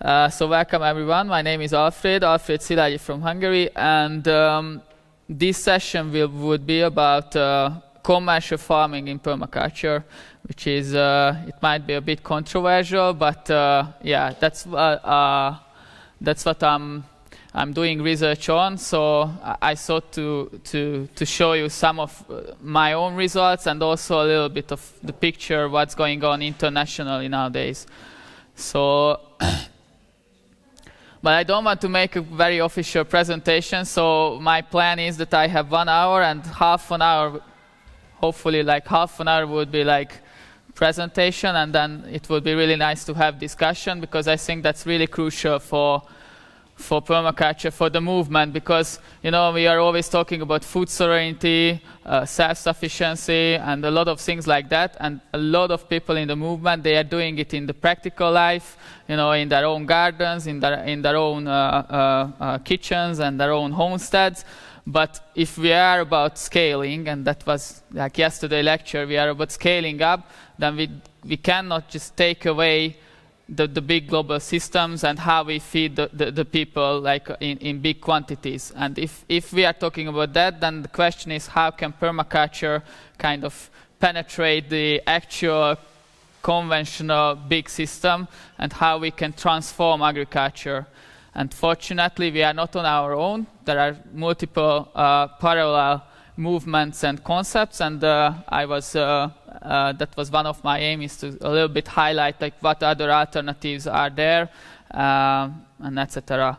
So welcome everyone. My name is Alfréd Szilágyi from Hungary, and this session would be about commercial farming in permaculture, which is it might be a bit controversial, but yeah, that's what I'm doing research on. So I thought to show you some of my own results and also a little bit of the picture what's going on internationally nowadays. So. But I don't want to make a very official presentation, so my plan is that I have 1 hour and half an hour, hopefully like half an hour would be like presentation, and then it would be really nice to have discussion, because I think that's really crucial for permaculture, for the movement, because we are always talking about food sovereignty, self-sufficiency, and a lot of things like that. And a lot of people in the movement, they are doing it in the practical life, in their own gardens, in their own kitchens and their own homesteads. But if we are about scaling, and that was like yesterday lecture, we are about scaling up, then we cannot just take away the big global systems and how we feed the people like in big quantities. And if we are talking about that, then the question is, how can permaculture kind of penetrate the actual conventional big system, and how we can transform agriculture. And fortunately, we are not on our own. There are multiple parallel movements and concepts, and that was one of my aims, to a little bit highlight like what other alternatives are there, and etc.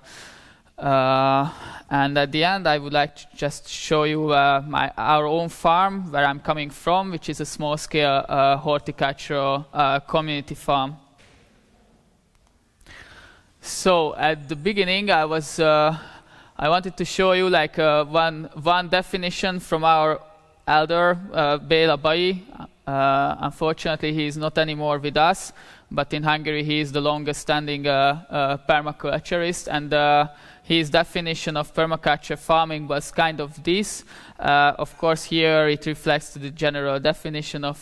And at the end, I would like to just show you our own farm, where I'm coming from, which is a small-scale horticultural community farm. So at the beginning, I wanted to show you like one definition from our elder, Béla Bai. Unfortunately, he is not anymore with us, but in Hungary he is the longest-standing permaculturist, and his definition of permaculture farming was kind of this. Of course, here it reflects the general definition or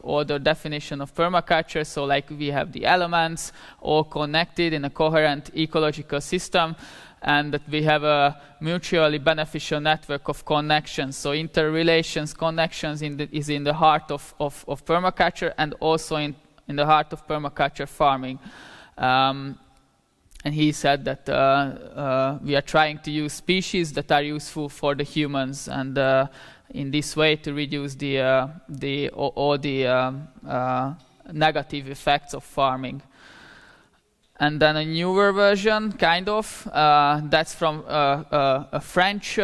older definition of permaculture. So, like, we have the elements all connected in a coherent ecological system, and that we have a mutually beneficial network of connections. So interrelations, connections is in the heart of permaculture, and also in the heart of permaculture farming. And he said that we are trying to use species that are useful for the humans, and in this way to reduce all the negative effects of farming. And then a newer version, kind of, that's from French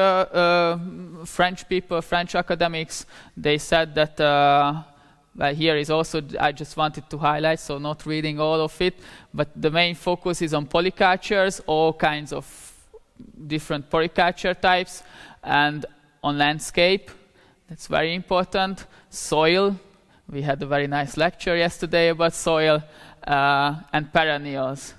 people, French academics. They said that, here is also, I just wanted to highlight, so not reading all of it, but the main focus is on polycultures, all kinds of different polyculture types, and on landscape, that's very important, soil. We had a very nice lecture yesterday about soil, and perennials.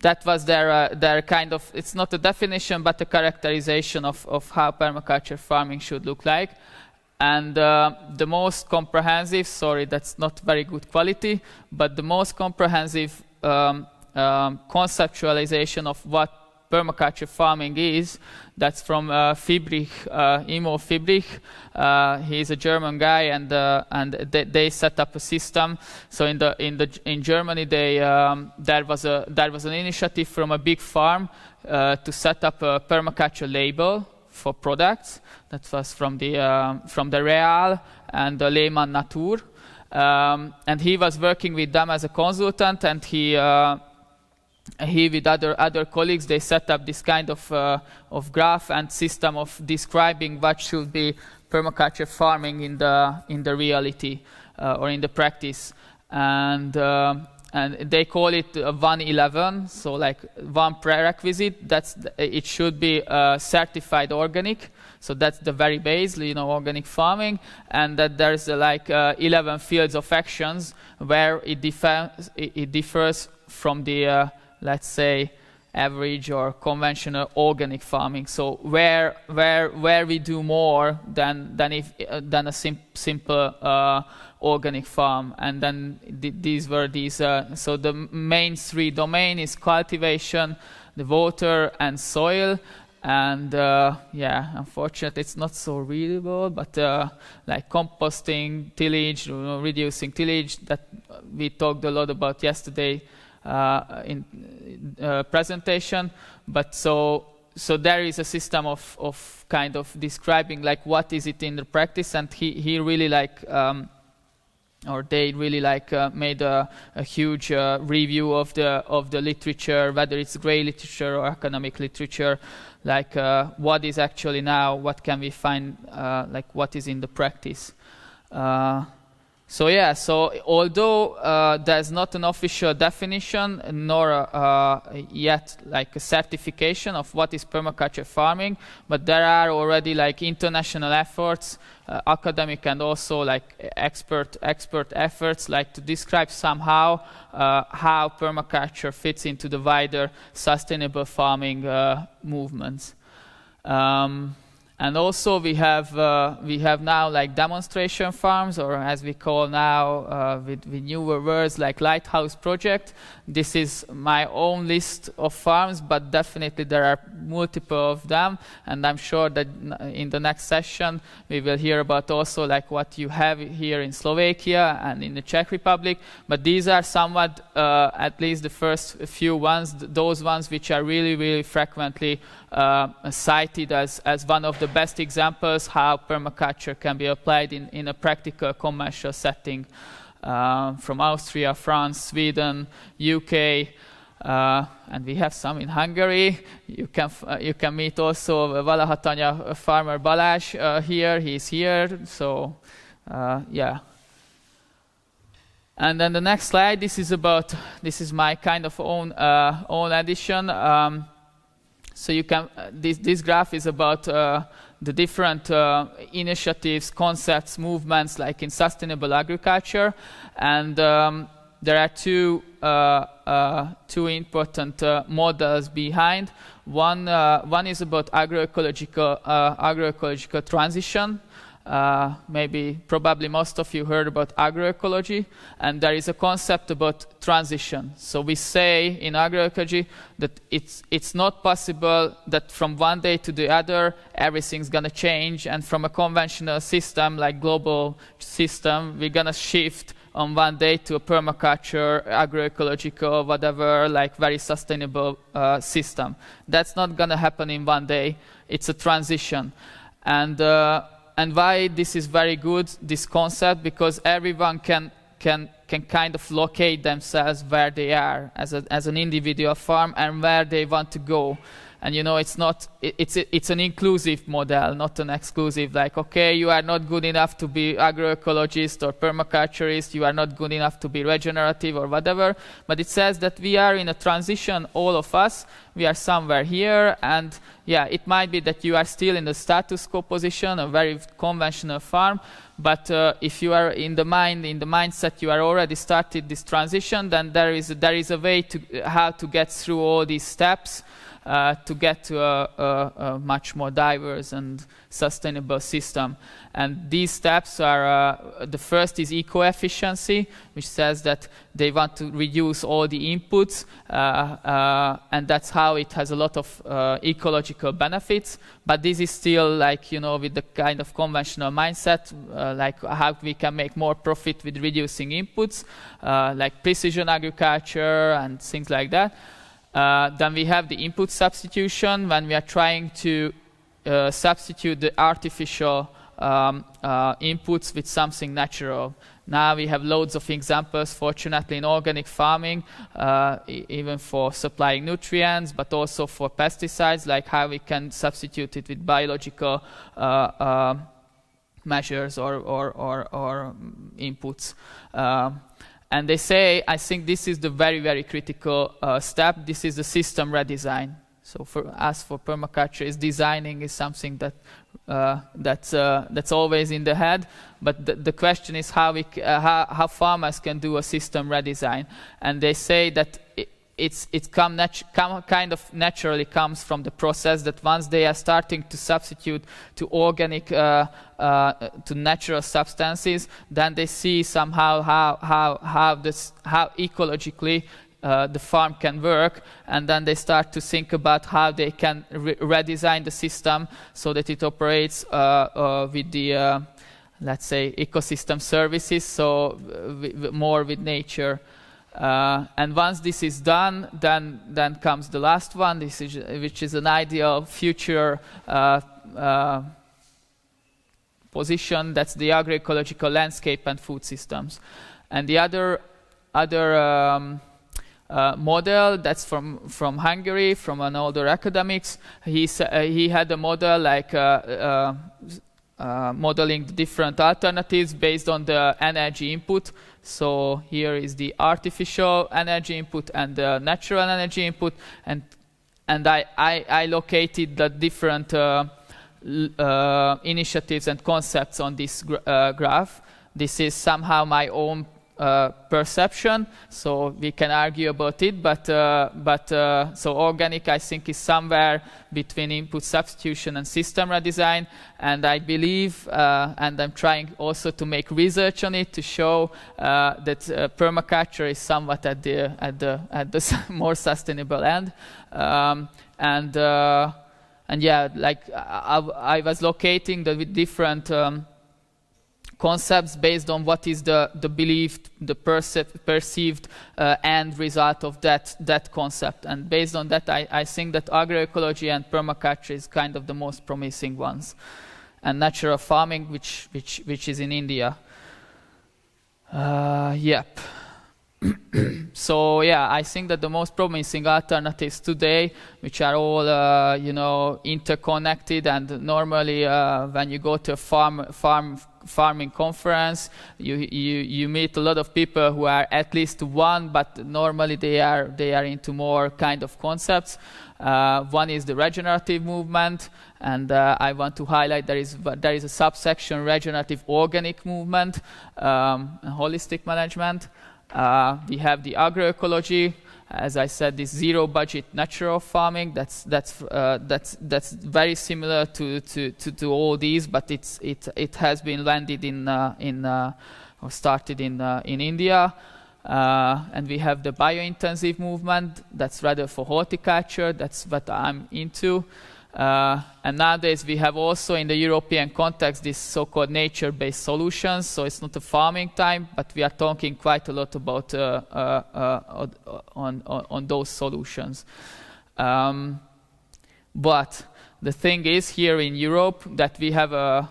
That was their kind of, it's not a definition, but a characterization of how permaculture farming should look like. And the most comprehensive, sorry, that's not very good quality, but the most comprehensive conceptualization of what permaculture farming is, that's from Fibrich, Imo Fibrich. He's a German guy, and they set up a system. So in Germany, there was an initiative from a big farm to set up a permaculture label for products. That was from the Real and the Lehmann Natur, and he was working with them as a consultant, and he with other colleagues, they set up this kind of graph and system of describing what should be permaculture farming in the reality or in the practice, and they call it 111. So like one prerequisite, it should be certified organic. So that's the very base, organic farming, and that there's 11 fields of actions where it differs from the let's say average or conventional organic farming. So where we do more than a simple organic farm. And then these were so the main three domain is cultivation, the water and soil. And unfortunately it's not so readable, but like composting, tillage, reducing tillage, that we talked a lot about yesterday in presentation. But so there is a system of kind of describing like what is it in the practice, and he really like or they really like made a huge review of the literature, whether it's grey literature or academic literature, like what is actually now, what can we find, like what is in the practice. So although there's not an official definition nor yet like a certification of what is permaculture farming, but there are already like international efforts, academic and also like expert efforts, like to describe somehow how permaculture fits into the wider sustainable farming movements. And also we have now like demonstration farms, or as we call now with newer words like lighthouse project. This is my own list of farms, but definitely there are multiple of them, and I'm sure that in the next session we will hear about also like what you have here in Slovakia and in the Czech Republic. But these are somewhat at least the first few ones, those ones which are really frequently cited as one of the best examples how permaculture can be applied in a practical commercial setting, from Austria, France, Sweden, UK, and we have some in Hungary. You can meet also Valahatanya farmer Balázs here. He's here. So yeah. And then the next slide. This is my kind of own edition. So you can this graph is about the different initiatives, concepts, movements, like in sustainable agriculture, and there are two important models behind. One is about agroecological transition. Probably most of you heard about agroecology, and there is a concept about transition. So we say in agroecology that it's not possible that from one day to the other everything's gonna change, and from a conventional system like global system we're gonna shift on one day to a permaculture, agroecological, whatever, like very sustainable system. That's not gonna happen in one day. It's a transition. And why this is very good, this concept, because everyone can kind of locate themselves where they are as an individual farm and where they want to go. And it's an inclusive model, not an exclusive, like, okay, you are not good enough to be agroecologist or permaculturist, you are not good enough to be regenerative or whatever, but it says that we are in a transition, all of us, we are somewhere here, and yeah, it might be that you are still in the status quo position, a very conventional farm, but if you are in the mindset you are already started this transition, then there is a way to how to get through all these steps to get to a much more diverse and sustainable system. And these steps are, the first is eco-efficiency, which says that they want to reduce all the inputs, and that's how it has a lot of ecological benefits. But this is still like, with the kind of conventional mindset, like how we can make more profit with reducing inputs, like precision agriculture and things like that. Then we have the input substitution, when we are trying to substitute the artificial inputs with something natural. Now we have loads of examples, fortunately, in organic farming, even for supplying nutrients, but also for pesticides, like how we can substitute it with biological measures or inputs. And they say, I think this is the very, very critical step. This is the system redesign. So for us, for permaculture, designing is something that that's always in the head. But the question is how farmers can do a system redesign. And they say that kind of naturally comes from the process that once they are starting to substitute to organic, to natural substances, then they see somehow how ecologically the farm can work, and then they start to think about how they can redesign the system so that it operates with the, let's say, ecosystem services, so more with nature. And once this is done, then comes the last one, which is an ideal future position. That's the agroecological landscape and food systems. And the other model that's from Hungary, from an older academics. He had a model like modeling the different alternatives based on the energy input. So here is the artificial energy input and the natural energy input, and I located the different initiatives and concepts on this graph. This is somehow my own perception, so we can argue about it, but so organic, I think, is somewhere between input substitution and system redesign, and I believe, and I'm trying also to make research on it to show that permaculture is somewhat at the more sustainable end, and yeah, like I was locating the different concepts based on what is the believed, the perceived end result of that concept. And based on that, I think that agroecology and permaculture is kind of the most promising ones. And natural farming, which is in India. Yep. So yeah, I think that the most promising alternatives today, which are all interconnected, and normally when you go to a farming conference, you meet a lot of people who are at least one, but normally they are into more kind of concepts. One is the regenerative movement, and I want to highlight there is a subsection, regenerative organic movement, holistic management. We have the agroecology, as I said, this zero budget natural farming. That's very similar to all these, but it has been landed or started in India. And we have the bio-intensive movement. That's rather for horticulture. That's what I'm into. And nowadays we have also in the European context this so-called nature-based solutions. So it's not a farming time, but we are talking quite a lot about on those solutions. But the thing is, here in Europe, that we have a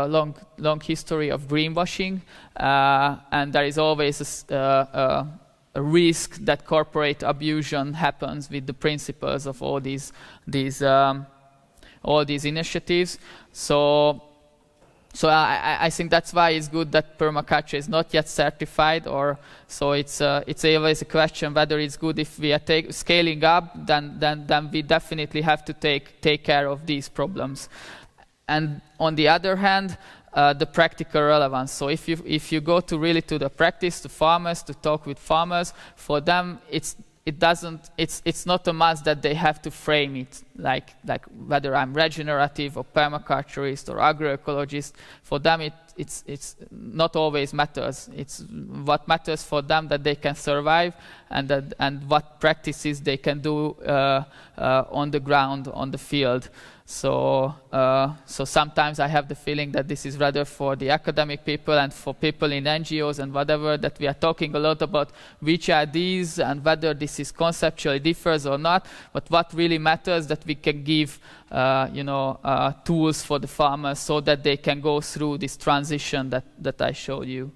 long history of greenwashing, and there is always a risk that corporate abuse happens with the principles of all these initiatives. So I think that's why it's good that permaculture is not yet certified, or so it's always a question whether it's good. If we are scaling up, then we definitely have to take care of these problems. And on the other hand, the practical relevance. So if you go to the practice, to farmers, to talk with farmers, for them it's not a must that they have to frame it like whether I'm regenerative or permaculturist or agroecologist. For them it's not always matters. It's what matters for them that they can survive, and what practices they can do on the ground, on the field. So sometimes I have the feeling that this is rather for the academic people and for people in NGOs and whatever, that we are talking a lot about which are these and whether this is conceptually differs or not. But what really matters, that we can give tools for the farmers so that they can go through this transition that I showed you.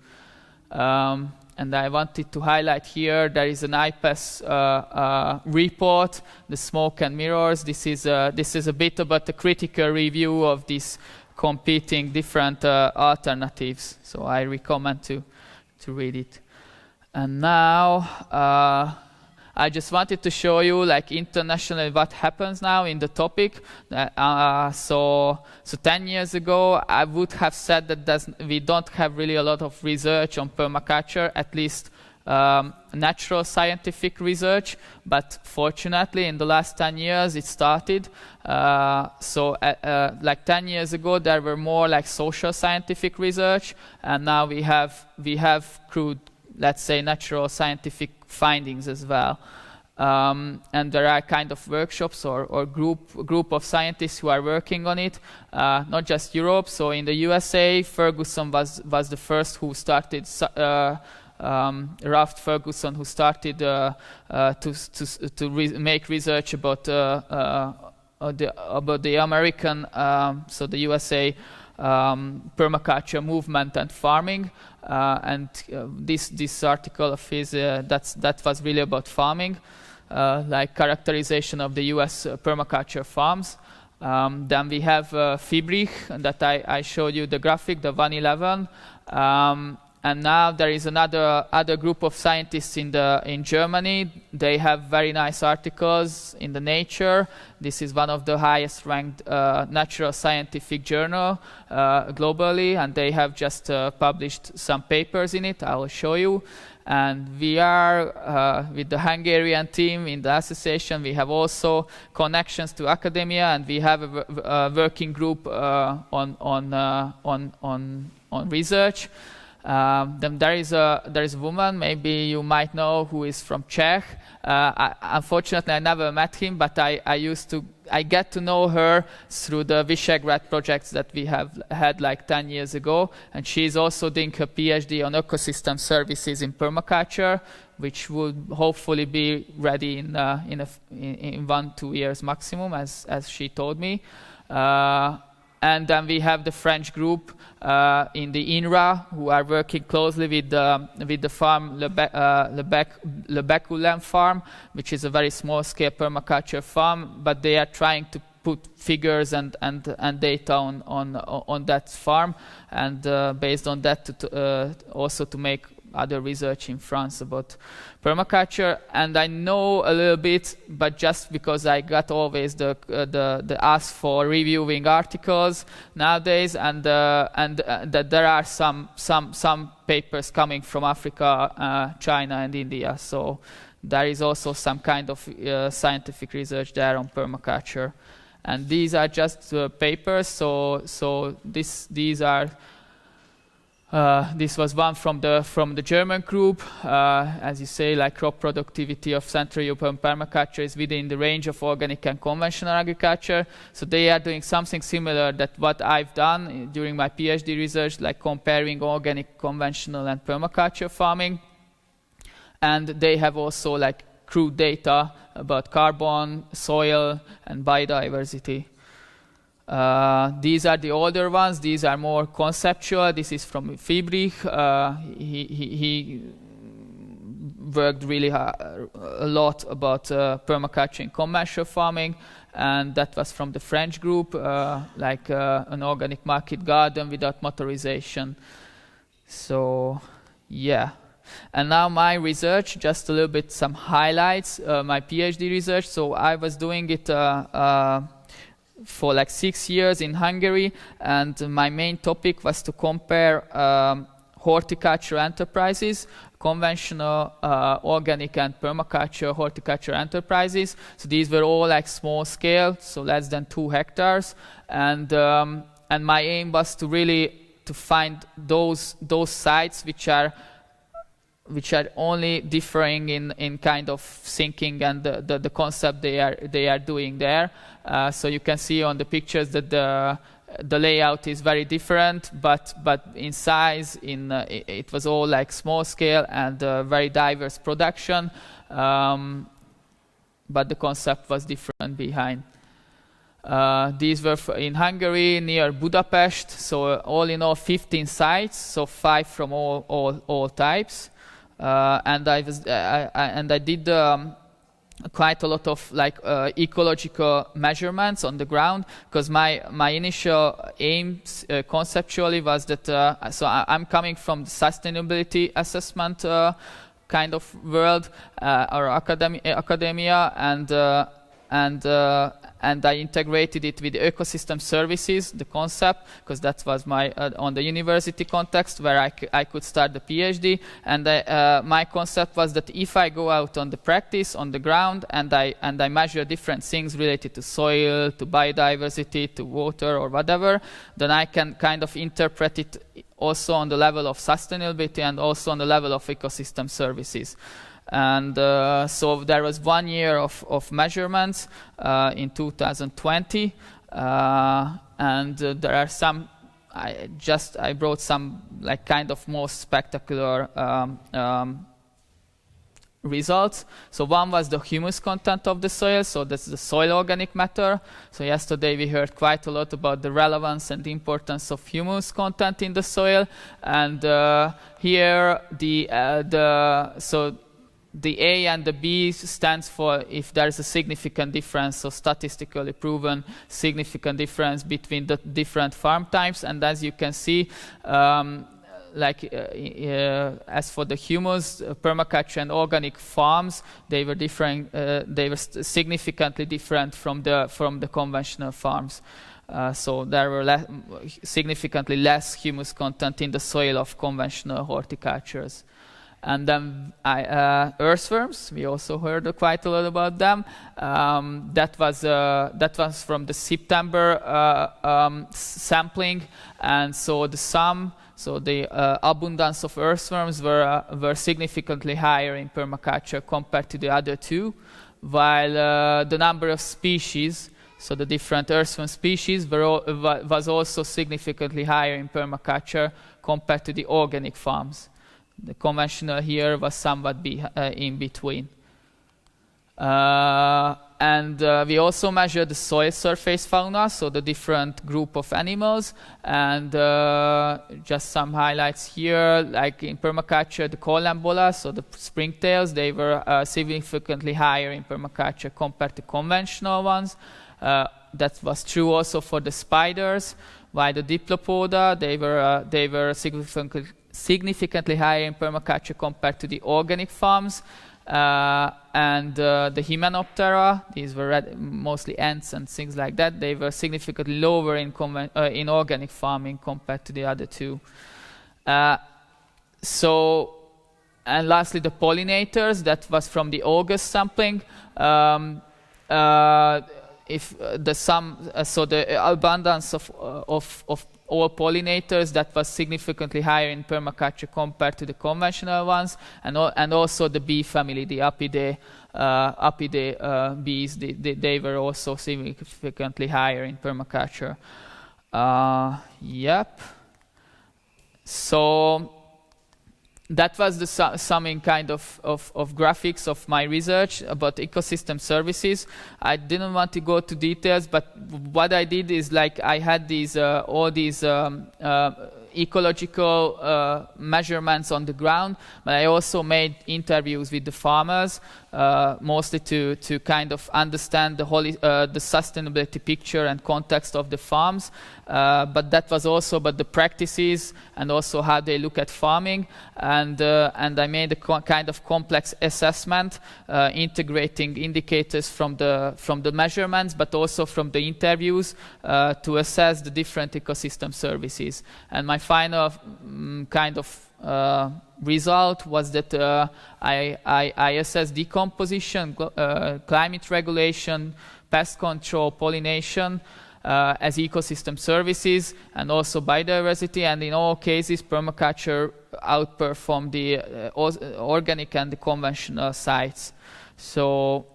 And I wanted to highlight here, there is an IPES report, the smoke and mirrors. This is a bit about the critical review of these competing different alternatives. So I recommend to read it. And now I just wanted to show you, like, internationally what happens now in the topic. So 10 years ago, I would have said that we don't have really a lot of research on permaculture, at least natural scientific research, but fortunately in the last 10 years it started. Like 10 years ago there were more like social scientific research, and now we have crude, let's say, natural scientific findings as well. And there are kind of workshops or group of scientists who are working on it, not just Europe. So in the USA, Ferguson was the first who started. Ralph Ferguson, who started to make research about the American, so the USA permaculture movement and farming. And this article of his that was really about farming. Like characterization of the US permaculture farms. Then we have Fibrich, that I showed you the graphic, the 111. And now there is other group of scientists in Germany. They have very nice articles in the Nature. This is one of the highest ranked natural scientific journal globally, and they have just published some papers in it. I will show you. And we are, with the Hungarian team in the association, we have also connections to academia, and we have a working group on research. Then there is a woman, maybe you might know, who is from Czech. Unfortunately, I never met him, but I get to know her through the Visegrad projects that we have had like 10 years ago, and she is also doing her PhD on ecosystem services in permaculture, which would hopefully be ready in 1-2 years maximum, as she told me. And then we have the French group in the INRA, who are working closely with the farm Le Beculem farm, which is a very small-scale permaculture farm, but they are trying to put figures and data on that farm, and based on that also to make other research in France about permaculture. And I know a little bit, but just because I got always the ask for reviewing articles nowadays, and that there are some papers coming from Africa, China, and India. So there is also some kind of scientific research there on permaculture. And these are just papers. So these are. This was one from the German group. As you say, like crop productivity of Central European permaculture is within the range of organic and conventional agriculture. So they are doing something similar that what I've done during my PhD research, like comparing organic, conventional, and permaculture farming. And they have also like crude data about carbon, soil, and biodiversity. These are the older ones. These are more conceptual. This is from Fibrich. He worked really a lot about permaculture in commercial farming, and that was from the French group, like an organic market garden without motorization. So, yeah. And now my research, just a little bit some highlights. My PhD research. So I was doing it for like 6 years in Hungary, and my main topic was to compare horticulture enterprises, conventional, organic, and permaculture horticulture enterprises. So these were all like small scale, so less than 2 hectares, and my aim was to really find those sites which are only differing in kind of thinking and the concept they are doing there. So you can see on the pictures that the layout is very different, but in size, it was all like small scale and very diverse production. But the concept was different behind. These were in Hungary near Budapest. So all in all, 15 sites. So 5 from all types. And I did quite a lot of like ecological measurements on the ground, because my initial aims conceptually was that so I'm coming from the sustainability assessment kind of world or academia, and I integrated it with ecosystem services, the concept, because that was my on the university context where I could start the PhD. And my concept was that if I go out on the practice on the ground and I measure different things related to soil, to biodiversity, to water or whatever, then I can kind of interpret it also on the level of sustainability and also on the level of ecosystem services. And so there was 1 year of measurements in 2020, and there are some. I brought some like kind of most spectacular results. So one was the humus content of the soil. So that's the soil organic matter. So yesterday we heard quite a lot about the relevance and the importance of humus content in the soil, and here the A and the B stands for if there is a significant difference, so statistically proven significant difference between the different farm types. And as you can see, as for the humus, permaculture and organic farms, they were different. They were significantly different from the conventional farms. So there were significantly less humus content in the soil of conventional horticultures. And then earthworms, we also heard quite a lot about them. That was from the September sampling, and so the abundance of earthworms were significantly higher in permaculture compared to the other two, while the number of species, so the different earthworm species, was also significantly higher in permaculture compared to the organic farms. The conventional here was somewhat in between. And we also measured the soil surface fauna, so the different group of animals. And just some highlights here, like in permaculture, the collembola, so the springtails, they were significantly higher in permaculture compared to conventional ones. That was true also for the spiders, while the diplopoda, they were significantly higher in permaculture compared to the organic farms. And the Hymenoptera, these were mostly ants and things like that, they were significantly lower in organic farming compared to the other two. And lastly, the pollinators, that was from the August sampling. The abundance of all pollinators, that was significantly higher in permaculture compared to the conventional ones, and also the bee family, the Apidae bees, they were also significantly higher in permaculture. Yep. So that was the summing kind of graphics of my research about ecosystem services. I didn't want to go to details, but what I did is like I had all these ecological measurements on the ground, but I also made interviews with the farmers, mostly to kind of understand the sustainability picture and context of the farms. But that was also about the practices and also how they look at farming. And I made a kind of complex assessment, integrating indicators from the measurements, but also from the interviews, to assess the different ecosystem services. And my final kind of result was that I assessed decomposition, climate regulation, pest control, pollination, as ecosystem services, and also biodiversity. And in all cases, permaculture outperformed the organic and the conventional sites. So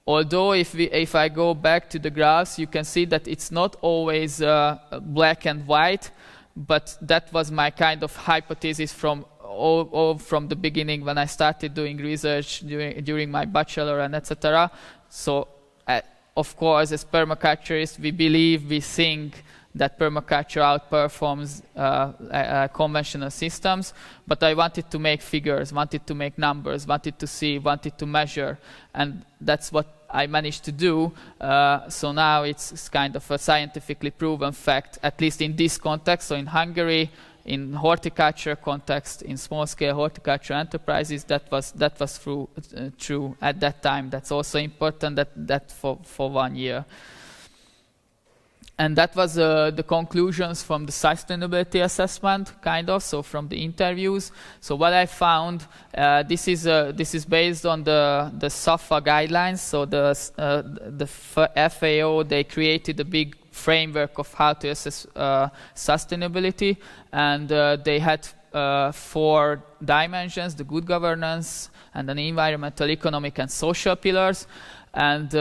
although if I go back to the graphs, you can see that it's not always black and white, but that was my kind of hypothesis from the beginning when I started doing research during my bachelor and etc. So of course, as permaculturists, we think that permaculture outperforms conventional systems, but I wanted to make figures, wanted to make numbers, wanted to see, wanted to measure, and that's what I managed to do. So now it's kind of a scientifically proven fact, at least in this context. So in Hungary, in horticulture context, in small-scale horticulture enterprises, that was true at that time. That's also important that for 1 year. And that was the conclusions from the sustainability assessment, kind of, so from the interviews. So what I found, this is based on the SAFA guidelines. So the FAO, they created a big framework of how to assess sustainability, and they had 4 dimensions: the good governance, and then environmental, economic, and social pillars. And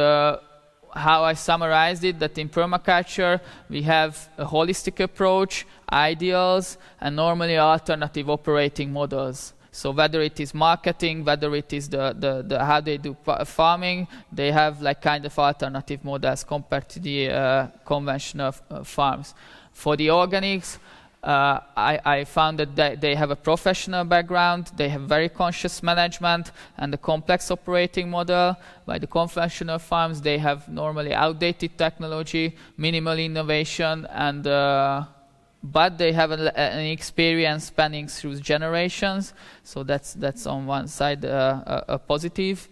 how I summarized it, that in permaculture we have a holistic approach, ideals, and normally alternative operating models. So whether it is marketing, whether it is the how they do farming, they have like kind of alternative models compared to the conventional farms. For the organics, I found that they have a professional background, they have very conscious management and a complex operating model. By the conventional farms, they have normally outdated technology, minimal innovation, and but they have an experience spanning through generations. So that's on one side a positive.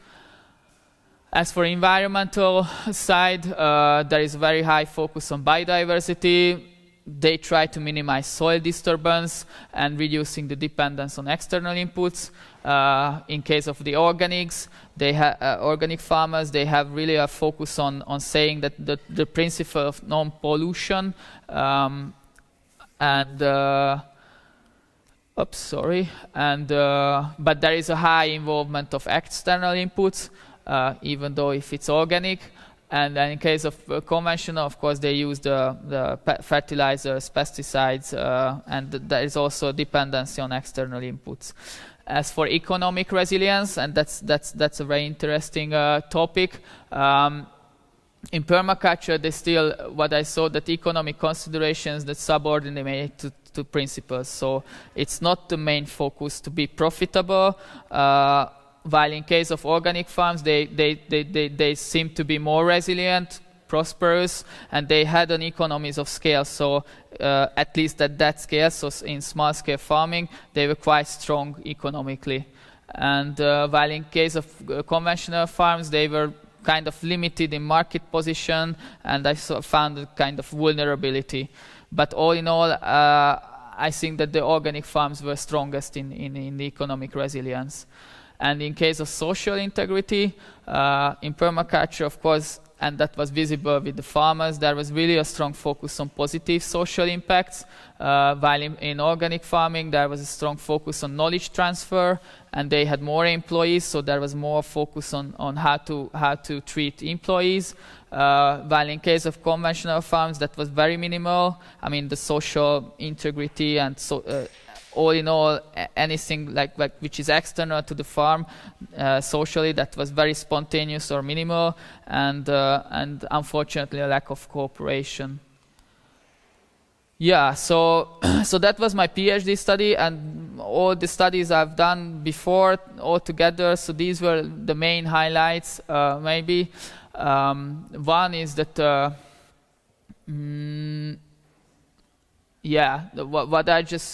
As for environmental side, there is a very high focus on biodiversity. They try to minimize soil disturbance and reducing the dependence on external inputs. In case of the organics, they organic farmers, they have really a focus on saying that the principle of non-pollution but there is a high involvement of external inputs, even though if it's organic. And then in case of conventional, of course, they use the fertilizers, pesticides, and there is also a dependency on external inputs. As for economic resilience, and that's a very interesting topic. In permaculture, they still, what I saw, that economic considerations that subordinate to principles. So it's not the main focus to be profitable. While in case of organic farms, they seem to be more resilient, prosperous, and they had an economies of scale. So at least at that scale, so in small-scale farming, they were quite strong economically. And while in case of conventional farms, they were kind of limited in market position, and I found a kind of vulnerability. But all in all, I think that the organic farms were strongest in the economic resilience. And in case of social integrity, in permaculture, of course, and that was visible with the farmers, there was really a strong focus on positive social impacts, while in organic farming, there was a strong focus on knowledge transfer, and they had more employees, so there was more focus on how to treat employees. While in case of conventional farms, that was very minimal. I mean, the social integrity and all in all, anything like which is external to the farm, socially, that was very spontaneous or minimal, and unfortunately a lack of cooperation. Yeah, so that was my PhD study, and all the studies I've done before all together. So these were the main highlights, maybe. One is that. What I just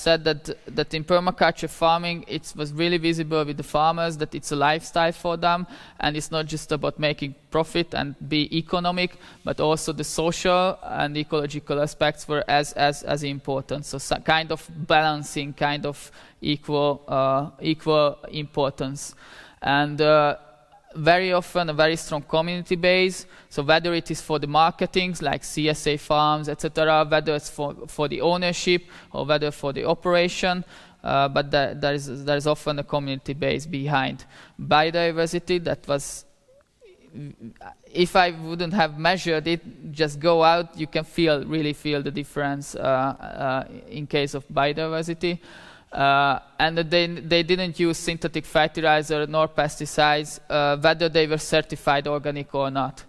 said, that in permaculture farming, it was really visible with the farmers that it's a lifestyle for them, and it's not just about making profit and be economic, but also the social and ecological aspects were as important. So kind of balancing, kind of equal importance, and very often a very strong community base. So whether it is for the marketings like CSA farms, etc., whether it's for the ownership or whether for the operation, but there is often a community base behind. Biodiversity, that was, if I wouldn't have measured it, just go out, you can really feel the difference in case of biodiversity. And they didn't use synthetic fertilizer nor pesticides, whether they were certified organic or not.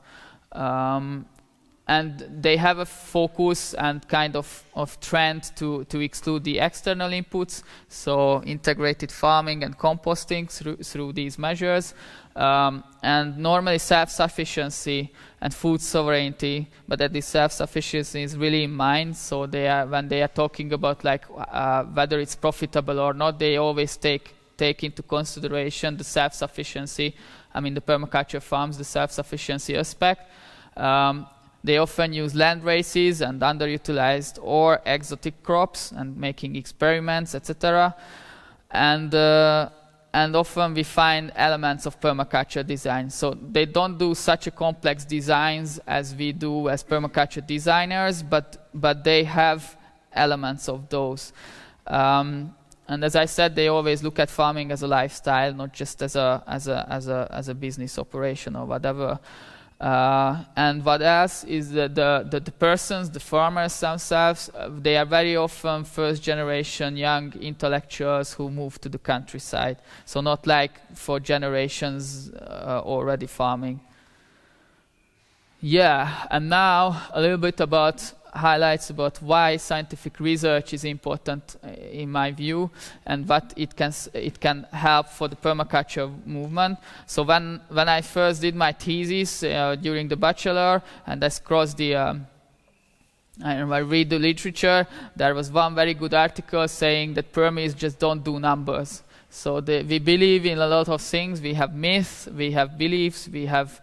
and they have a focus and kind of trend to exclude the external inputs, so integrated farming and composting through these measures, and normally self-sufficiency and food sovereignty, but that this self-sufficiency is really in mind. So when they are talking about like whether it's profitable or not, they always take into consideration the self-sufficiency. I mean, the permaculture farms, the self-sufficiency aspect. They often use land races and underutilized or exotic crops and making experiments, etc. And often we find elements of permaculture design. So they don't do such a complex designs as we do as permaculture designers, but they have elements of those. And as I said, they always look at farming as a lifestyle, not just as a business operation or whatever. And what else is the persons, the farmers themselves, they are very often first generation young intellectuals who move to the countryside. So not like for generations already farming. Yeah, and now a little bit about highlights about why scientific research is important in my view, and what it can help for the permaculture movement. So when I first did my thesis during the bachelor, and I crossed I read the literature, there was one very good article saying that permies just don't do numbers. So we believe in a lot of things. We have myths, we have beliefs, we have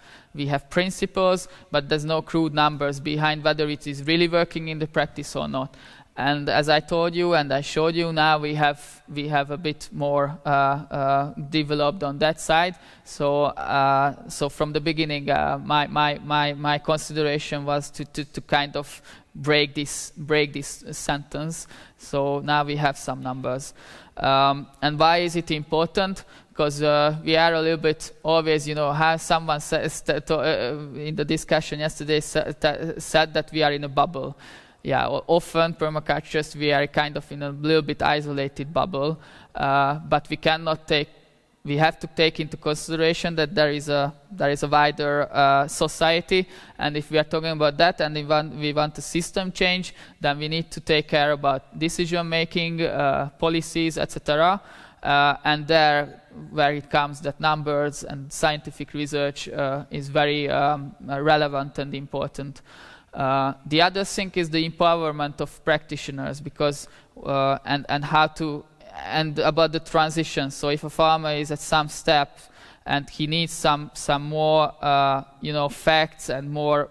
principles, but there's no crude numbers behind whether it is really working in the practice or not. And as I told you and I showed you, now we have a bit more developed on that side. So from the beginning, my consideration was to kind of break this sentence. So now we have some numbers. And why is it important? Because we are a little bit always, how someone says in the discussion yesterday said that we are in a bubble. Yeah, often permaculturists, we are kind of in a little bit isolated bubble, but we have to take into consideration that there is a wider society, and if we are talking about that and we want a system change, then we need to take care about decision making, policies, etc. And there, where it comes that numbers and scientific research is very relevant and important. The other thing is the empowerment of practitioners, because and about the transition. So if a farmer is at some step and he needs some more facts and more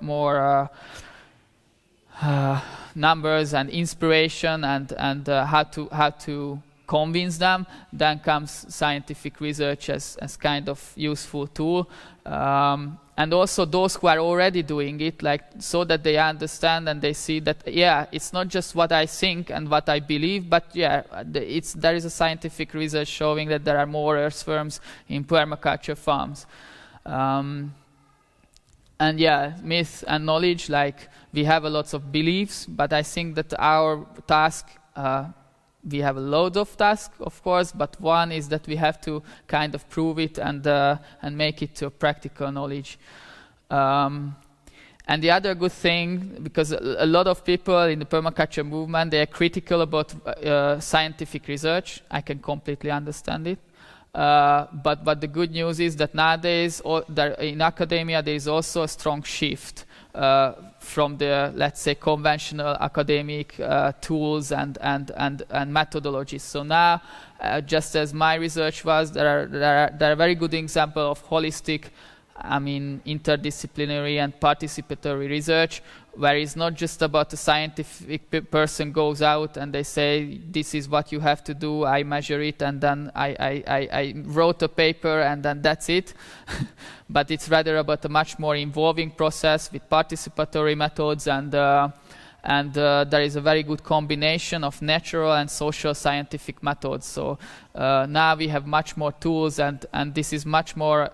numbers and inspiration and how to convince them, then comes scientific research as kind of useful tool. And also those who are already doing it, so that they understand and they see that, it's not just what I think and what I believe, but there is a scientific research showing that there are more earthworms in permaculture farms. And myth and knowledge, we have a lot of beliefs, but I think that our task, we have a load of tasks, of course, but one is that we have to kind of prove it and make it to a practical knowledge. And the other good thing, because a lot of people in the permaculture movement, they are critical about scientific research. I can completely understand it. But the good news is that nowadays in academia there is also a strong shift from the, let's say, conventional academic tools and methodologies. So now, just as my research was, there are very good examples of holistic, interdisciplinary and participatory research, where it's not just about a scientific person goes out and they say, this is what you have to do, I measure it, and then I wrote a paper and then that's it. But it's rather about a much more involving process with participatory methods, and there is a very good combination of natural and social scientific methods. So now we have much more tools, and this is much more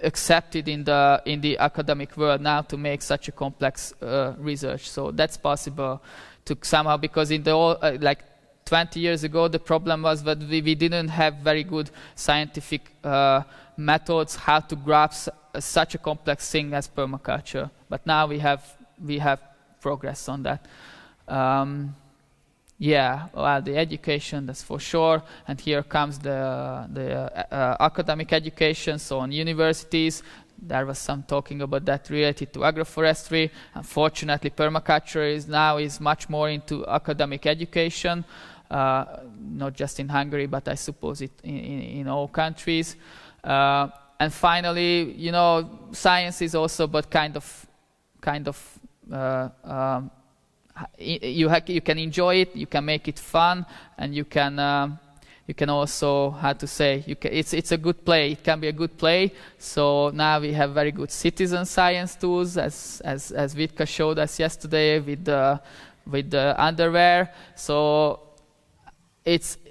accepted in the academic world now to make such a complex research. So that's possible to somehow, because in the 20 years ago, the problem was that we didn't have very good scientific methods how to grasp such a complex thing as permaculture. But now we have progress on that. Yeah, well, the education, that's for sure. And here comes the academic education. So on universities, there was some talking about that related to agroforestry. Unfortunately, permaculture is much more into academic education, not just in Hungary, but I suppose it in all countries. And finally, you know, science is also but kind of you can enjoy it, you can make it fun, and you can also, how to say, it's a good play. It can be a good play. So now we have very good citizen science tools, as Vitka showed us yesterday with the underwear. So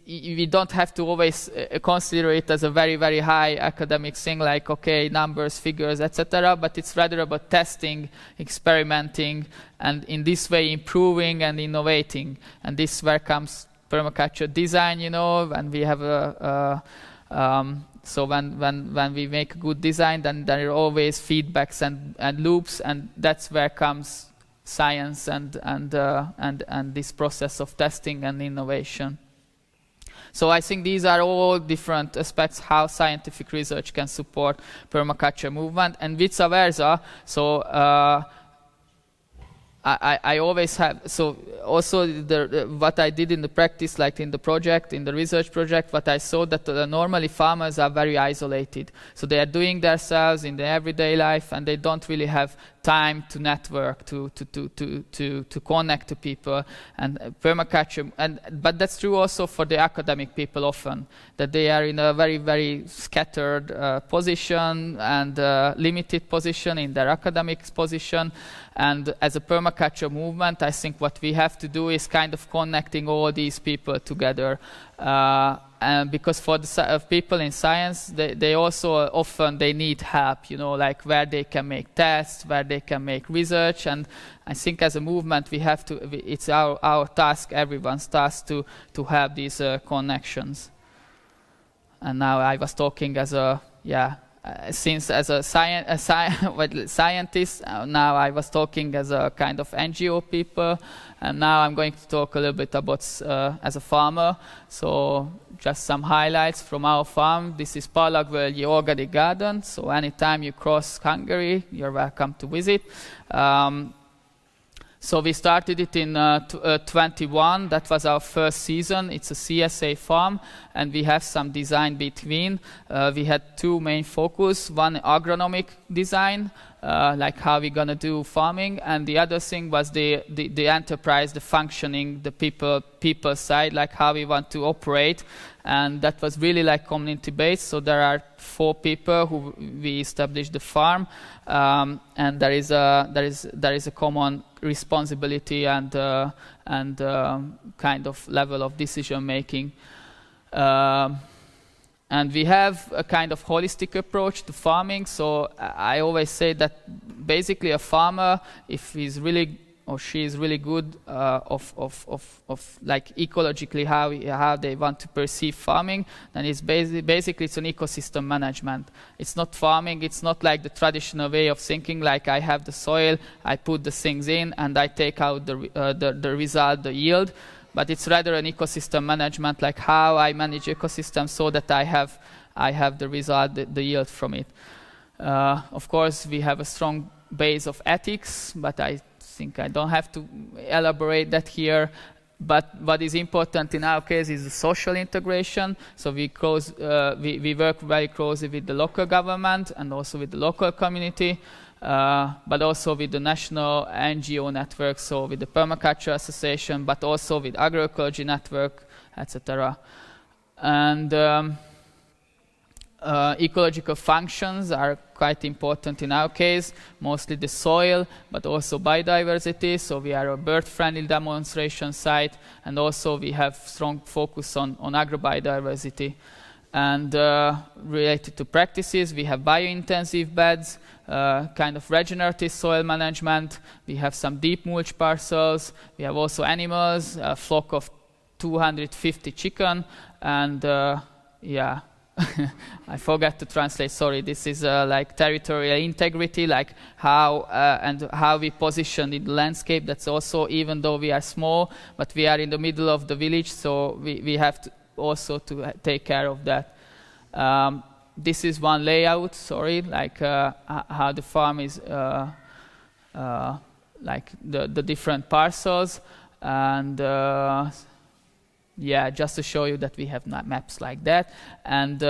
we don't have to always consider it as a very, very high academic thing, like, okay, numbers, figures, etc. But it's rather about testing, experimenting, and in this way improving and innovating. And this is where comes permaculture design, you know, and we have so when we make a good design, then there are always feedbacks and loops, and that's where comes science and this process of testing and innovation. So I think these are all different aspects how scientific research can support permaculture movement, and vice versa. So I always have, so also what I did in the practice, like in the project, in the research project, what I saw that normally farmers are very isolated. So they are doing themselves in their everyday life, and they don't really have time to network, to connect to people. And permaculture, but that's true also for the academic people often, that they are in a very, very scattered position and limited position in their academic position. And as a permaculture movement, I think what we have to do is kind of connecting all these people together. And because for the people in science, they also often they need help, you know, like where they can make tests, where they can make research. And I think as a movement, we have to. It's our task, everyone's task, to have these connections. And now I was talking as a since as a scientist, now I was talking as a kind of NGO people, and now I'm going to talk a little bit about as a farmer. So just some highlights from our farm. This is Pallagvölgyi Organic Garden. So anytime you cross Hungary, you're welcome to visit. So we started it in 21. That was our first season. It's a CSA farm, and we have some design between. We had two main focus. One, agronomic design, like how we're gonna do farming, and the other thing was the enterprise, the functioning, the people side, like how we want to operate. And that was really like community based. So there are 4 people who we established the farm, and there is a common responsibility and kind of level of decision making. And we have a kind of holistic approach to farming. So I always say that basically a farmer, if he's really or she is really good of like ecologically how they want to perceive farming, then it's basically it's an ecosystem management. It's not farming. It's not like the traditional way of thinking, like I have the soil, I put the things in, and I take out the result, the yield. But it's rather an ecosystem management, like how I manage ecosystem so that I have the result, the yield from it. Of course, we have a strong base of ethics, but I think I don't have to elaborate that here. But what is important in our case is the social integration. So we work very closely with the local government and also with the local community, but also with the national NGO network, so with the Permaculture Association, but also with Agroecology Network, etc. And ecological functions are quite important in our case, mostly the soil, but also biodiversity. So we are a bird-friendly demonstration site, and also we have strong focus on agrobiodiversity. And related to practices, we have biointensive beds, kind of regenerative soil management. We have some deep mulch parcels. We have also animals, a flock of 250 chicken, and yeah. I forgot to translate, sorry. This is like territorial integrity, like how and how we position in the landscape. That's also, even though we are small, but we are in the middle of the village, so we have to also to take care of that. This is one layout, sorry, like how the farm is, like the different parcels, and yeah, just to show you that we have maps like that. And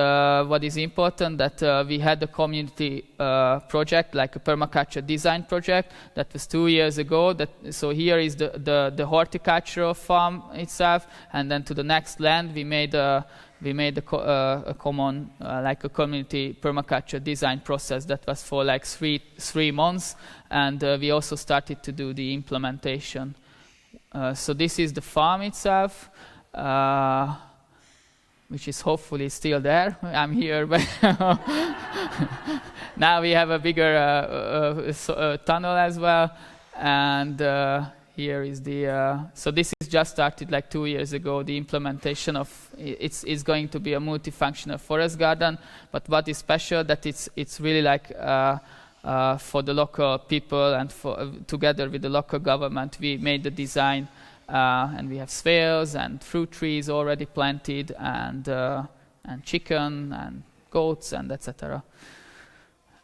what is important, that we had a community project, like a permaculture design project, that was 2 years ago. So here is the horticultural farm itself, and then to the next land we made a common, like a community permaculture design process that was for like three months, and we also started to do the implementation. So this is the farm itself. Which is hopefully still there. I'm here, but now we have a bigger tunnel as well. And here is the. So this is just started like 2 years ago. The implementation of it's going to be a multifunctional forest garden. But what is special, that it's really like for the local people, and together with the local government, we made the design. And we have swales and fruit trees already planted, and chicken and goats and etc.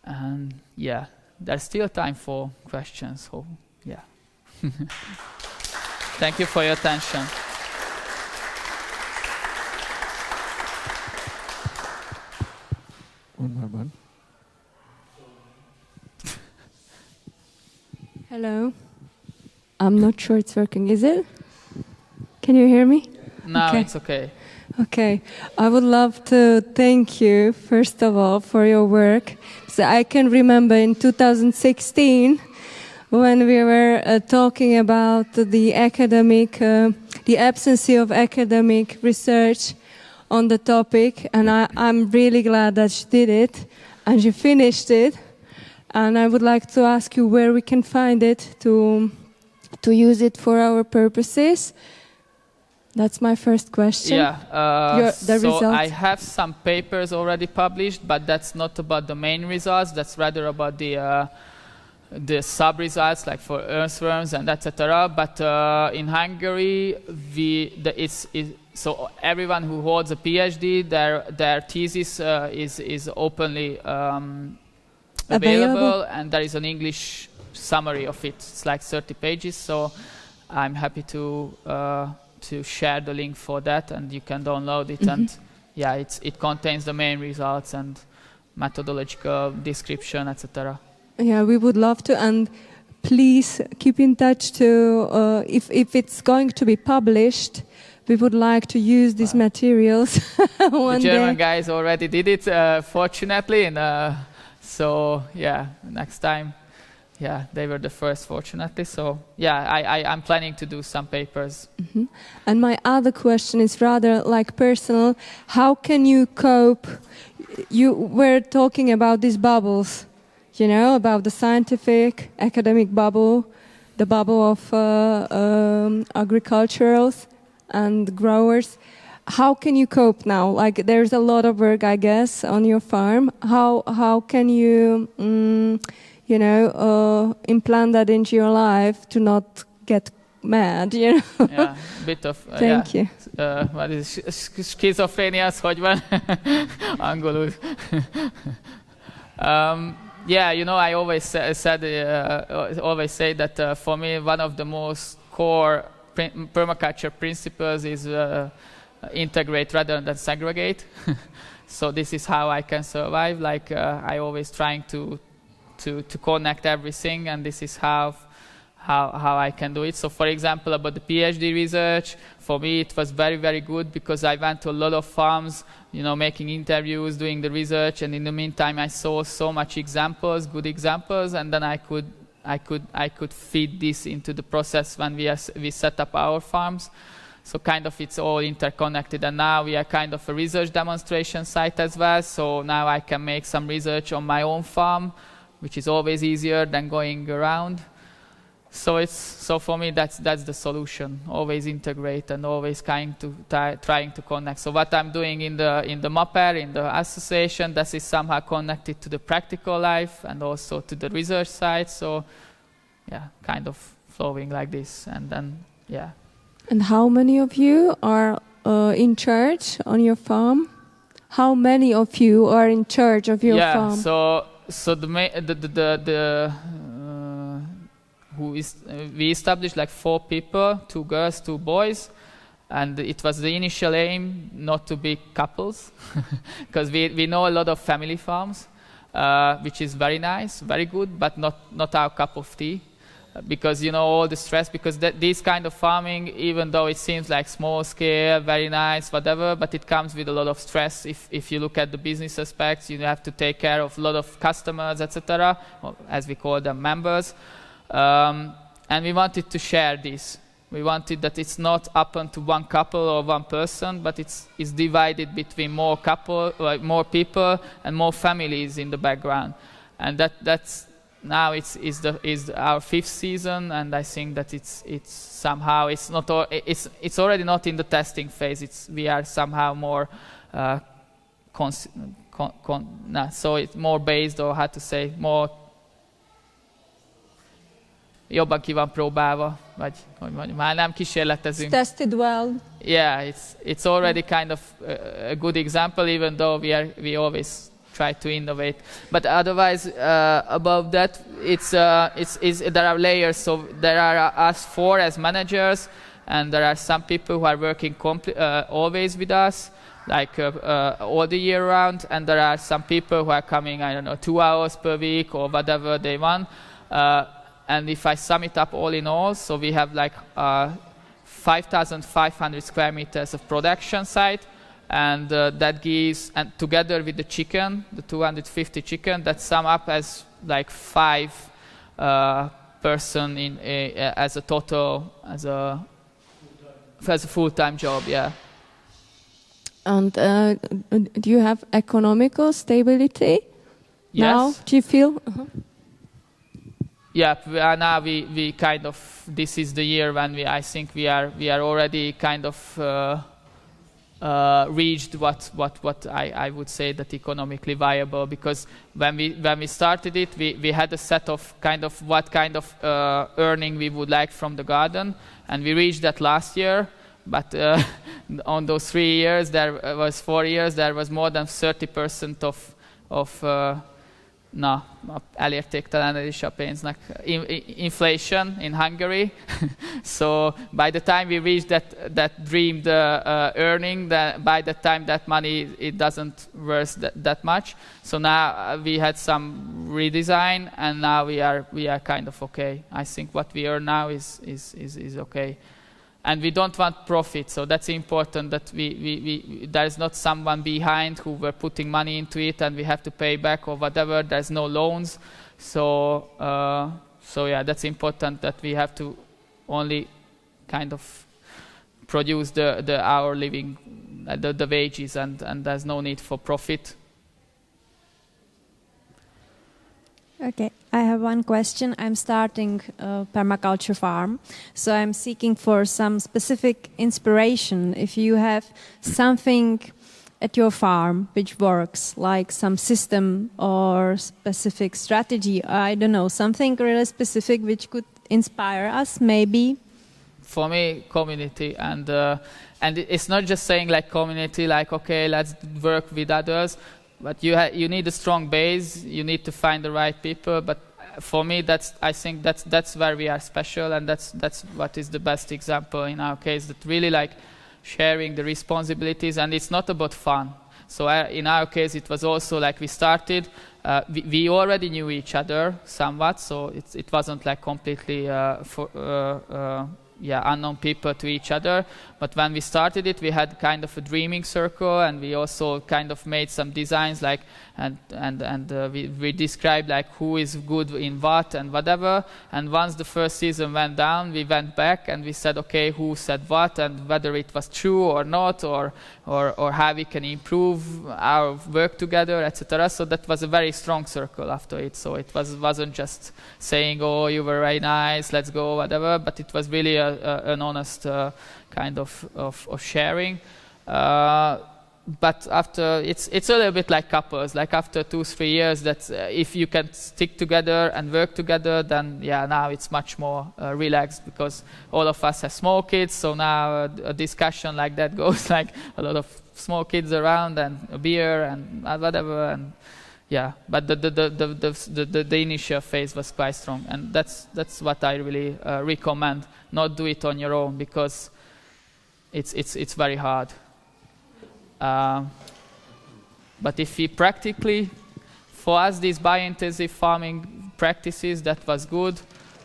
And yeah, there's still time for questions. So yeah, thank you for your attention. One more one. Hello. I'm not sure it's working. Is it? Can you hear me? No, okay. It's okay. Okay. I would love to thank you, first of all, for your work. So I can remember in 2016 when we were talking about the absence of academic research on the topic, and I'm really glad that she did it and she finished it. And I would like to ask you where we can find it to use it for our purposes. That's my first question. Yeah, so results. I have some papers already published, but that's not about the main results. That's rather about the sub-results, like for earthworms and etc. But in Hungary, so everyone who holds a PhD, their thesis is openly available, and there is an English summary of it. It's like 30 pages, so I'm happy to share the link for that, and you can download it. And yeah, it contains the main results and methodological description, etc. Yeah, we would love to, and please keep in touch to if it's going to be published. We would like to use these materials one The German day. guys already did it, fortunately, and so yeah, next time. Yeah, they were the first, fortunately. So yeah, I'm planning to do some papers. And my other question is rather like personal. How can you cope? You were talking about these bubbles, you know, about the scientific, academic bubble, the bubble of agriculturals and growers. How can you cope now? Like, there's a lot of work, I guess, on your farm. How can you implant that into your life to not get mad, you know? Yeah, a bit of... Thank you. What is schizophrenia, az hogy van? Angolul. Yeah, you know, I always say that for me, one of the most core permaculture principles is integrate rather than segregate. So this is how I can survive. Like I always trying to connect everything, and this is how I can do it. So for example, about the PhD research, for me it was very, very good because I went to a lot of farms, you know, making interviews, doing the research, and in the meantime I saw so much examples, good examples, and then I could feed this into the process when we set up our farms. So kind of it's all interconnected, and now we are kind of a research demonstration site as well. So now I can make some research on my own farm, which is always easier than going around. So for me, that's the solution. Always integrate and always trying to connect. So what I'm doing in the MAPER, in the association, that is somehow connected to the practical life and also to the research side. So yeah, kind of flowing like this, and then yeah. And how many of you are in charge on your farm? How many of you are in charge of your farm? We established like 4 people, 2 girls, 2 boys, and it was the initial aim not to be couples, because we know a lot of family farms, which is very nice, very good, but not our cup of tea, because you know all the stress, because this kind of farming, even though it seems like small scale, very nice, whatever, but it comes with a lot of stress. If you look at the business aspects, you have to take care of a lot of customers, etc., as we call them, members. And we wanted to share this. We wanted that it's not open to one couple or one person, but it's divided between more people and more families in the background. And that's now is our 5th season, and I think that it's somehow it's already not in the testing phase. We are somehow more so it's more based, or how to say, more jobban ki van próbálva, vagy hogy mondjam, már nem kísérletezünk. Tested well. Yeah, it's already kind of a good example, even though we always try to innovate. But otherwise, above that, there are layers. So there are us 4 as managers, and there are some people who are working always with us, like all the year round, and there are some people who are coming, 2 hours per week or whatever they want. And if I sum it up all in all, so we have like 5,500 square meters of production site, and that gives, and together with the chicken, the 250 chicken, that sum up as like 5 person as a total, as a full-time job, yeah. And do you have economical stability? Yes. Now, do you feel? Yeah, now we kind of, this is the year when I think we are already kind of reached what I would say that economically viable, because when we started it, we had a set of kind of what kind of earning we would like from the garden, and we reached that last year. But on those 3 years, there was 4 years, there was more than 30% of elértéktelenedés a pénznek, inflation in Hungary. So by the time we reach that dreamed earning, by the time that money, it doesn't worth that much. So now we had some redesign, and now we are kind of okay. I think what we earn now is okay. And we don't want profit, so that's important, that there's not someone behind who were putting money into it and we have to pay back or whatever. There's no loans. So yeah, that's important, that we have to only kind of produce our living, the wages, and there's no need for profit. Okay, I have one question. I'm starting a permaculture farm, so I'm seeking for some specific inspiration. If you have something at your farm which works, like some system or specific strategy, I don't know, something really specific which could inspire us, maybe? For me, community, and it's not just saying like community, like okay, let's work with others. But you need a strong base. You need to find the right people. But for me, I think that's where we are special, and that's what is the best example in our case. That really like sharing the responsibilities, and it's not about fun. So in our case, it was also like we started. We already knew each other somewhat, so it wasn't like completely unknown people to each other. But when we started it, we had kind of a dreaming circle, and we also kind of made some designs, like we described like who is good in what and whatever. And once the first season went down, we went back and we said, okay, who said what and whether it was true or not, or how we can improve our work together, etc. So that was a very strong circle after it. So it wasn't just saying, oh, you were very nice, let's go, whatever, but it was really an honest kind of sharing. But after, it's a little bit like couples, like after 2-3 years, that if you can stick together and work together, then now it's much more relaxed, because all of us have small kids, so now a discussion like that goes like a lot of small kids around and a beer and whatever, and but the initial phase was quite strong, and that's what I really recommend. Not do it on your own, because it's very hard. But if we practically, for us, these bio-intensive farming practices, that was good.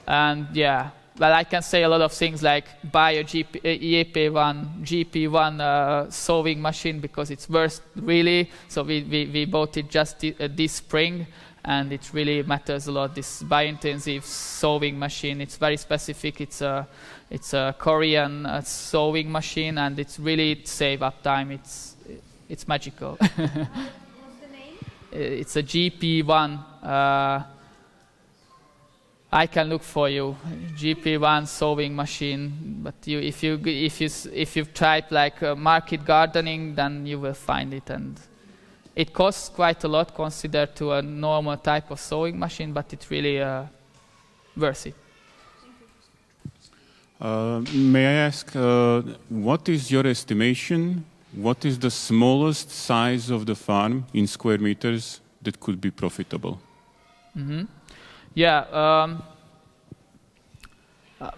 And well, I can say a lot of things like buy a GP1 sowing machine, because it's worth really. So we bought it just this spring, and it really matters a lot. This bio-intensive sowing machine, it's very specific. It's a Korean sowing machine, and it's really save uptime. It's magical. What's the name? It's a GP1. I can look for you. GP1 sowing machine. But if you type like market gardening, then you will find it, and it costs quite a lot considered to a normal type of sowing machine, but it's really worth it. May I ask, what is your estimation? What is the smallest size of the farm in square meters that could be profitable? Mm-hmm.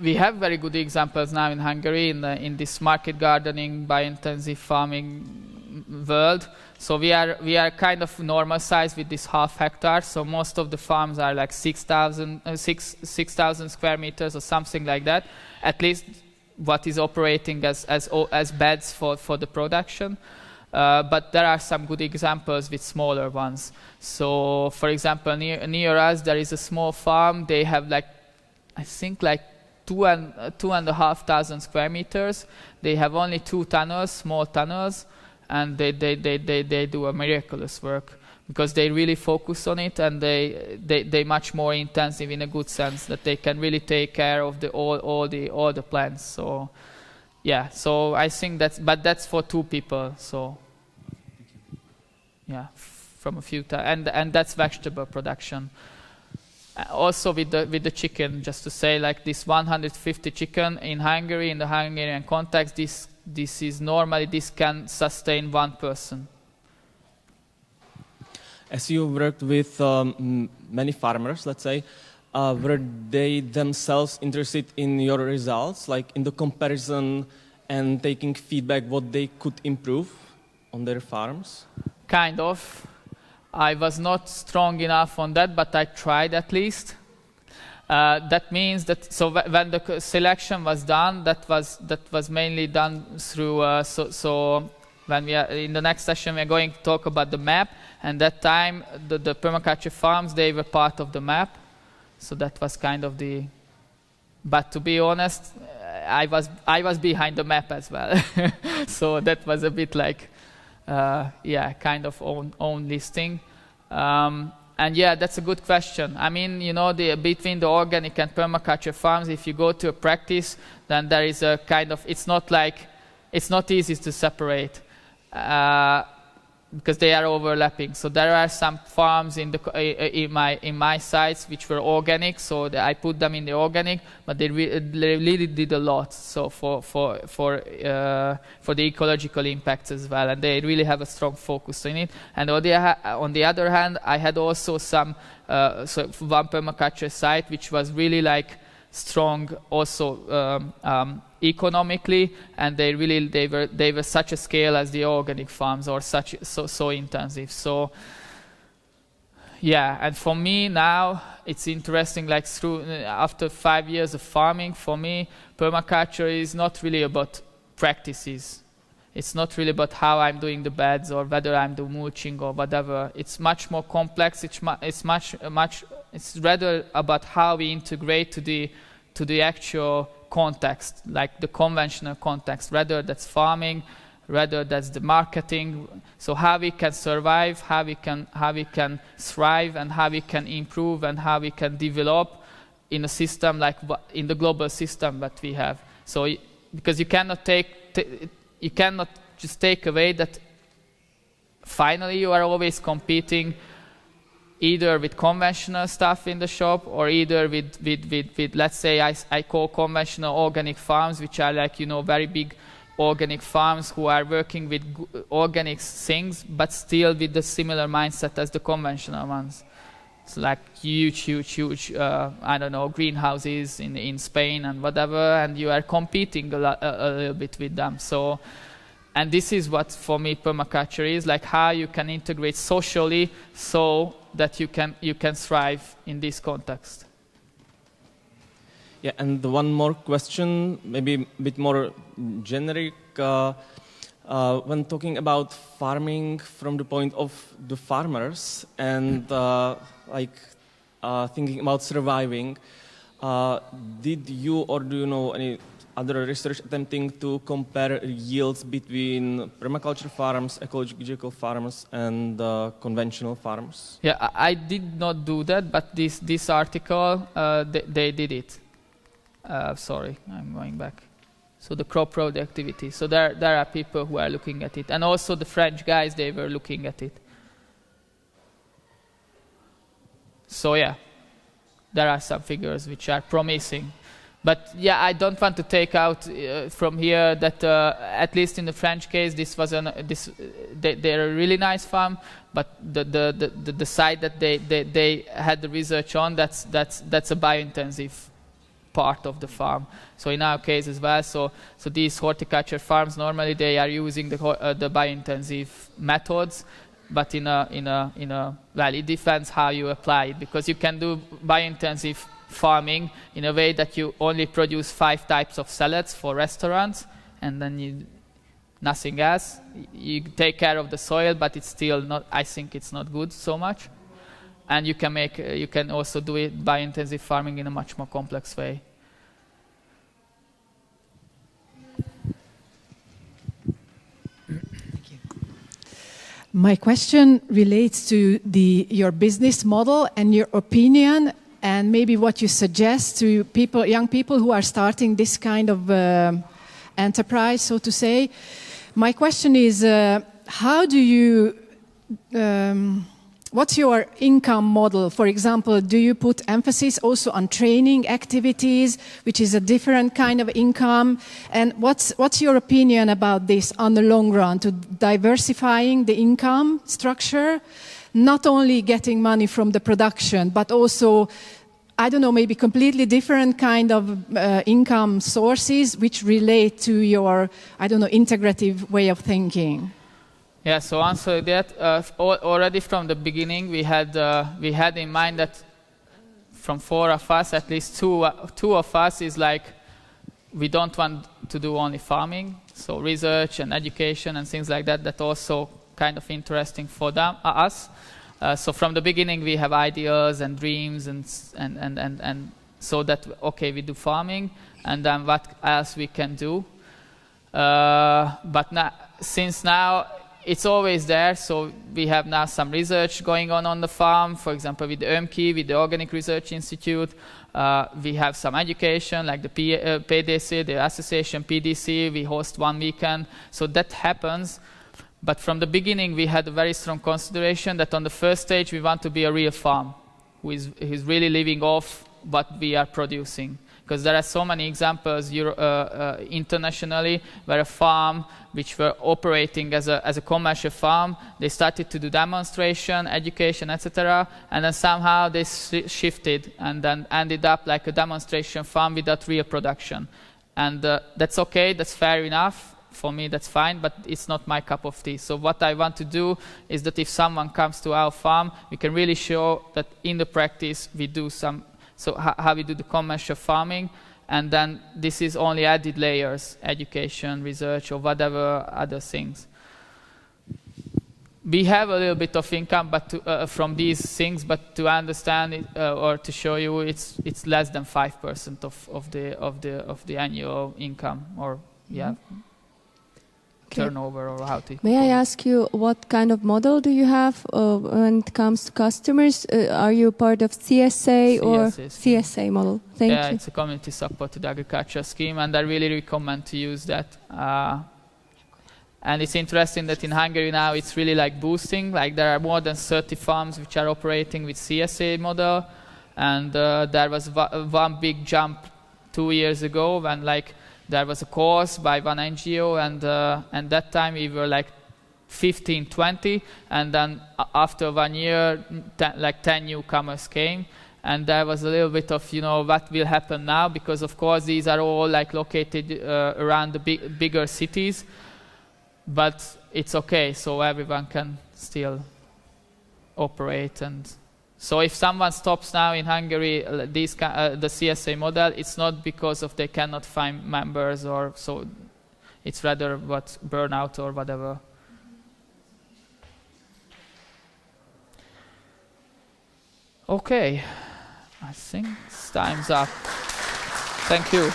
We have very good examples now in Hungary in this market gardening, bio-intensive farming world. So we are kind of normal size with this half hectare. So most of the farms are like 6,000 square meters or something like that. At least what is operating as beds for the production. But there are some good examples with smaller ones. So, for example, near us there is a small farm. They have I think 2,500 square meters. They have only 2 tunnels, small tunnels, and they do a miraculous work, because they really focus on it, and they much more intensive in a good sense, that they can really take care of all the plants. So so I think that's for 2 people. So from a few and that's vegetable production. Also with the chicken, just to say, like this 150 chicken in Hungary, in the Hungarian context, this can sustain 1 person. As you worked with many farmers, let's say, were they themselves interested in your results, like in the comparison and taking feedback what they could improve on their farms? Kind of. I was not strong enough on that, but I tried at least. That means that when the selection was done, that was mainly done through when we are in the next session, we are going to talk about the map. And that time, the permaculture farms, they were part of the map. So that was kind of but to be honest, I was behind the map as well. So that was a bit like, kind of own listing. And that's a good question. I mean, between the organic and permaculture farms, if you go to a practice, then there is a kind of, it's not easy to separate. Because they are overlapping. So there are some farms in my sites which were organic, so I put them in the organic, but they really did a lot. So for the ecological impacts as well, and they really have a strong focus in it. And on the other hand, I had also one permaculture site which was really strong also economically, and they were such a scale as the organic farms, or so intensive. So and for me now, it's interesting, like after 5 years of farming, for me, permaculture is not really about practices. It's not really about how I'm doing the beds or whether I'm doing mulching or whatever. It's much more complex. It's rather about how we integrate to the actual context, like the conventional context, rather that's farming, rather that's the marketing. So how we can survive, how we can thrive, and how we can improve, and how we can develop in a system like in the global system that we have. So because you cannot just take away that finally you are always competing either with conventional stuff in the shop or either with let's say I call conventional organic farms, which are like, very big organic farms who are working with organic things, but still with the similar mindset as the conventional ones. It's like huge, greenhouses in Spain and whatever, and you are competing a little bit with them. So, and this is what for me permaculture is, like how you can integrate socially so that you can thrive in this context. Yeah, and one more question, maybe a bit more generic. When talking about farming from the point of the farmers and thinking about surviving, did you or do you know any other research attempting to compare yields between permaculture farms, ecological farms, and conventional farms? Yeah, I did not do that, but this article, they did it. Sorry, I'm going back. So the crop productivity. So there are people who are looking at it. And also the French guys, they were looking at it. So yeah, there are some figures which are promising. But yeah, I don't want to take out from here that at least in the French case, they're a really nice farm, but the site that they had the research on, that's a biointensive part of the farm. So in our case as well, so these horticulture farms normally they are using the biointensive methods, but well, it depends how you apply it, because you can do biointensive farming in a way that you only produce 5 types of salads for restaurants, and then nothing else. You take care of the soil, but it's still not. I think it's not good so much. And you can also do it biointensive farming in a much more complex way. Thank you. My question relates to your business model and your opinion, and maybe what you suggest to young people who are starting this kind of enterprise, so to say. My question is, how do you what's your income model? For example, do you put emphasis also on training activities, which is a different kind of income? And what's your opinion about this on the long run, to diversifying the income structure, not only getting money from the production, but also, I don't know, maybe completely different kind of income sources which relate to your, I don't know, integrative way of thinking? Yeah, so answer that. Already from the beginning, we had in mind that from 4 of us, at least two of us is like, we don't want to do only farming, so research and education and things like that. That also kind of interesting for us. So from the beginning, we have ideas and dreams and so that okay, we do farming, and then what else we can do. But since now. It's always there, so we have now some research going on the farm, for example, with the ÖMKI, with the Organic Research Institute. We have some education, like the PDC, the association PDC, we host 1 weekend, so that happens. But from the beginning, we had a very strong consideration that on the first stage, we want to be a real farm, who is really living off what we are producing. Because there are so many examples internationally where a farm which were operating as a commercial farm, they started to do demonstration, education, etc. And then somehow they shifted and then ended up like a demonstration farm without real production. And that's okay, that's fair enough for me that's fine, but it's not my cup of tea. So what I want to do is that if someone comes to our farm, we can really show that in the practice we do some, so how we do the commercial farming, and then this is only added layers, education, research, or whatever other things. We have a little bit of income, but from these things, but to understand it or to show you, it's less than 5% of the annual income, or turnover, or how to. May I ask you what kind of model do you have when it comes to customers? Are you part of CSA or CSA model? Thank you. It's a community supported agriculture scheme, and I really recommend to use that. And it's interesting that in Hungary now it's really like boosting. Like there are more than 30 farms which are operating with CSA model, and there was one big jump 2 years ago when like there was a course by one NGO, and that time we were like 15, 20, and then after 1 year, like 10 newcomers came, and there was a little bit of, what will happen now, because of course these are all like located around the bigger cities, but it's okay, so everyone can still operate. And so if someone stops now in Hungary, the CSA model, it's not because of they cannot find members, or so it's rather what burnout or whatever. Okay, I think time's up. Thank you.